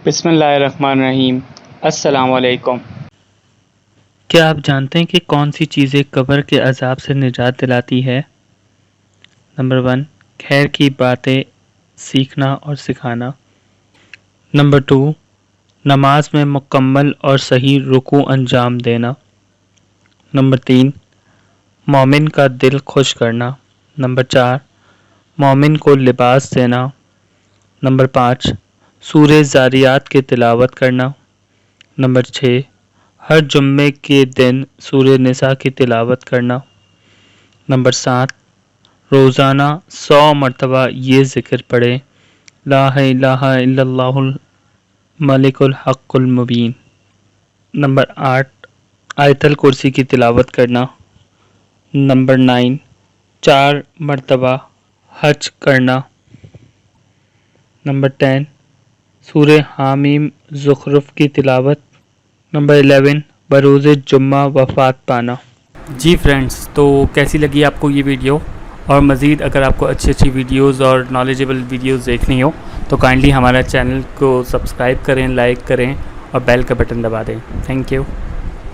بسم اللہ الرحمن الرحیم۔ السلام علیکم۔ کیا آپ جانتے ہیں کہ کون سی چیزیں قبر کے عذاب سے نجات دلاتی ہے؟ نمبر 1، خیر کی باتیں سیکھنا اور سکھانا۔ نمبر 2، نماز میں مکمل اور صحیح رکوع انجام دینا۔ نمبر 3، مومن کا دل خوش کرنا۔ نمبر 4، مومن کو لباس دینا۔ نمبر 5، سورہ زاریات کی تلاوت کرنا۔ نمبر 6، ہر جمعے کے دن سورہ نساء کی تلاوت کرنا۔ نمبر 7، روزانہ 100 مرتبہ یہ ذکر پڑھیں، لا الہ الا اللہ الملک الحق المبین۔ نمبر 8، آیت الکرسی کی تلاوت کرنا۔ نمبر 9، 4 مرتبہ حج کرنا۔ نمبر 10، سورہ حامیم زخرف کی تلاوت۔ نمبر 11، بروز جمعہ وفات پانا۔ جی فرینڈز، تو کیسی لگی آپ کو یہ ویڈیو؟ اور مزید اگر آپ کو اچھی ویڈیوز اور نالجیبل ویڈیوز دیکھنی ہو تو کائنڈلی ہمارا چینل کو سبسکرائب کریں، لائک کریں اور بیل کا بٹن دبا دیں۔ Thank you.